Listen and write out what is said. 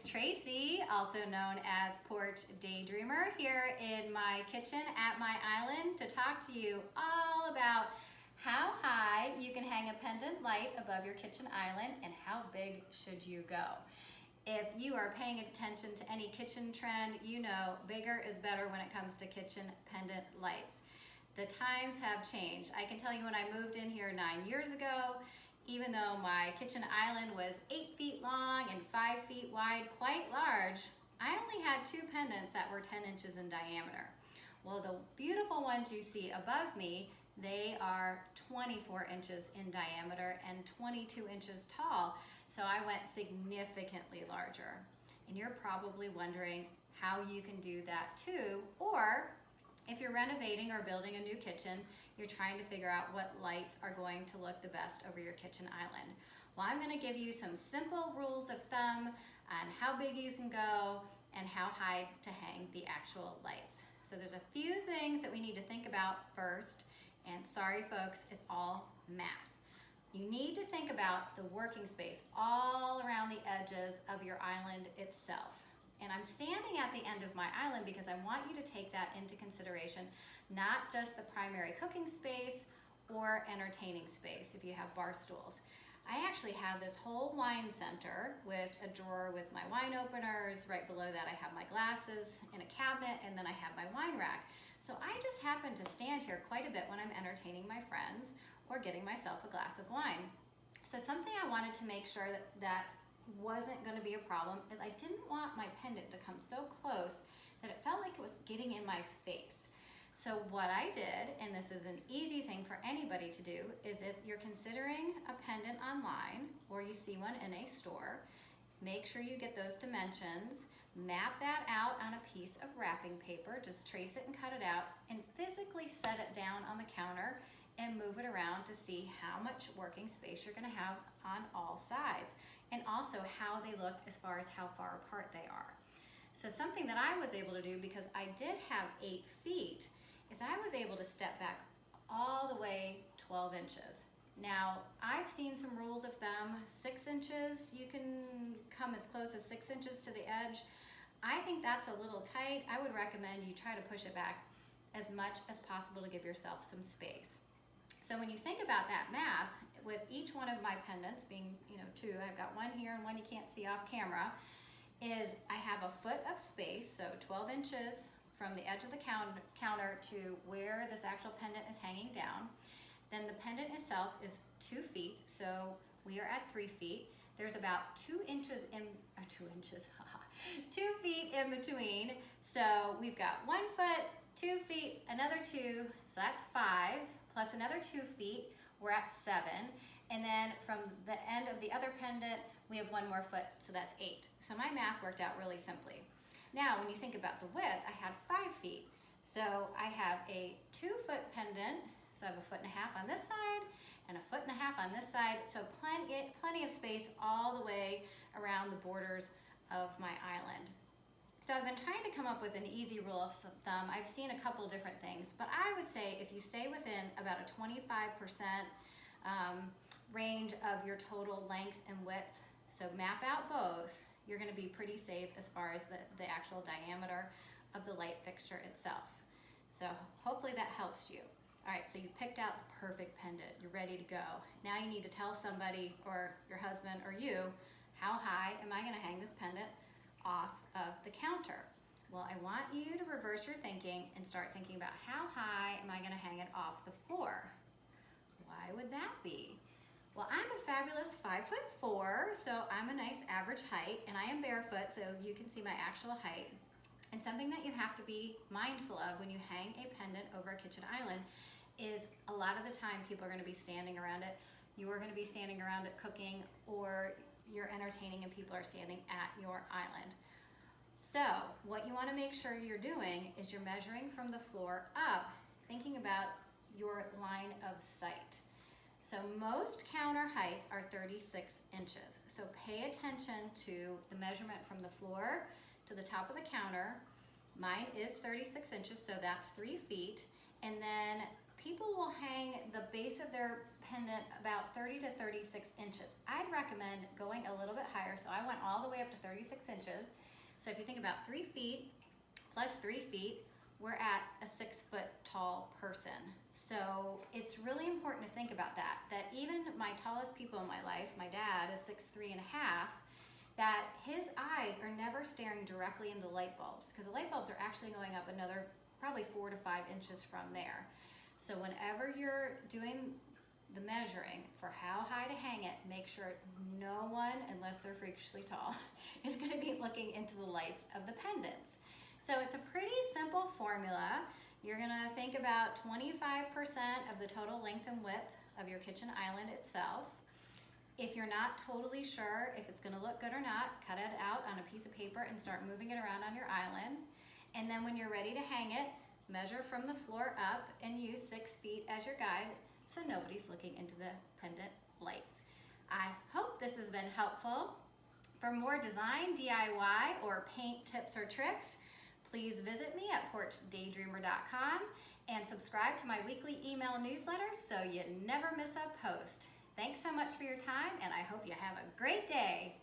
it's Tracy, also known as Porch Daydreamer, here in my kitchen at my island to talk to you all about how high you can hang a pendant light above your kitchen island and how big should you go. If you are paying attention to any kitchen trend, you know bigger is better when it comes to kitchen pendant lights. The times have changed. I can tell you when I moved in here 9 years ago, even though my kitchen island was 8 feet long and 5 feet wide, quite large, I only had 2 pendants that were 10 inches in diameter. Well, the beautiful ones you see above me, they are 24 inches in diameter and 22 inches tall, so I went significantly larger. And you're probably wondering how you can do that too, or if you're renovating or building a new kitchen, you're trying to figure out what lights are going to look the best over your kitchen island. Well, I'm going to give you some simple rules of thumb on how big you can go and how high to hang the actual lights. So there's a few things that we need to think about first, and sorry folks, it's all math. You need to think about the working space all around the edges of your island itself. And I'm standing at the end of my island because I want you to take that into consideration, not just the primary cooking space or entertaining space if you have bar stools. I actually have this whole wine center with a drawer with my wine openers. Right below that I have my glasses in a cabinet, and then I have my wine rack. So I just happen to stand here quite a bit when I'm entertaining my friends or getting myself a glass of wine. So something I wanted to make sure that wasn't going to be a problem is I didn't want my pendant to come so close that it felt like it was getting in my face. So what I did, and this is an easy thing for anybody to do, is if you're considering a pendant online or you see one in a store, make sure you get those dimensions, map that out on a piece of wrapping paper, just trace it and cut it out, and physically set it down on the counter and move it around to see how much working space you're going to have on all sides, and also how they look as far as how far apart they are. So something that I was able to do, because I did have 8 feet, is I was able to step back all the way 12 inches. Now, I've seen some rules of thumb, 6 inches, you can come as close as 6 inches to the edge. I think that's a little tight. I would recommend you try to push it back as much as possible to give yourself some space. So when you think about that math, with each one of my pendants being, 2, I've got one here and one you can't see off camera, is I have a foot of space, so 12 inches from the edge of the counter to where this actual pendant is hanging down. Then the pendant itself is 2 feet, so we are at 3 feet. There's about 2 inches in, 2 inches, 2 feet in between. So we've got 1 foot, 2 feet, another 2, so that's 5, plus another 2 feet, we're at 7. And then from the end of the other pendant, we have 1 more foot, so that's 8. So my math worked out really simply. Now, when you think about the width, I had 5 feet. So I have a 2-foot pendant, so I have 1.5 feet on this side and 1.5 feet on this side, so plenty of space all the way around the borders of my island. So I've been trying to come up with an easy rule of thumb. I've seen a couple different things, but I would say if you stay within about a 25% range of your total length and width, so map out both, you're going to be pretty safe as far as the actual diameter of the light fixture itself. So hopefully that helps you. All right, so you picked out the perfect pendant. You're ready to go. Now you need to tell somebody, or your husband or you, how high am I going to hang this pendant off of the counter? Well, I want you to reverse your thinking and start thinking about how high am I going to hang it off the floor? Why would that be? Well, I'm a fabulous 5'4", so I'm a nice average height, and I am barefoot, so you can see my actual height. And something that you have to be mindful of when you hang a pendant over a kitchen island is a lot of the time people are going to be standing around it. You are going to be standing around it cooking, or you're entertaining and people are standing at your island. So what you want to make sure you're doing is you're measuring from the floor up, thinking about your line of sight. So most counter heights are 36 inches. So pay attention to the measurement from the floor to the top of the counter. Mine is 36 inches, so that's 3 feet. And then people will hang the base of their pendant about 30 to 36 inches. I'd recommend going a little bit higher, so I went all the way up to 36 inches. So if you think about 3 feet plus 3 feet, we're at a 6 foot tall person. So it's really important to think about that even my tallest people in my life, my dad is 6'3" and a half, that his eyes are never staring directly into the light bulbs, because the light bulbs are actually going up another probably 4 to 5 inches from there. So whenever you're doing the measuring for how high to hang it, make sure no one, unless they're freakishly tall, is going to be looking into the lights of the pendants. So it's a pretty simple formula. You're going to think about 25% of the total length and width of your kitchen island itself. If you're not totally sure if it's going to look good or not, cut it out on a piece of paper and start moving it around on your island. And then when you're ready to hang it, measure from the floor up and use 6 feet as your guide so nobody's looking into the pendant lights. I hope this has been helpful. For more design, DIY, or paint tips or tricks, please visit me at porchdaydreamer.com and subscribe to my weekly email newsletter so you never miss a post. Thanks so much for your time, and I hope you have a great day.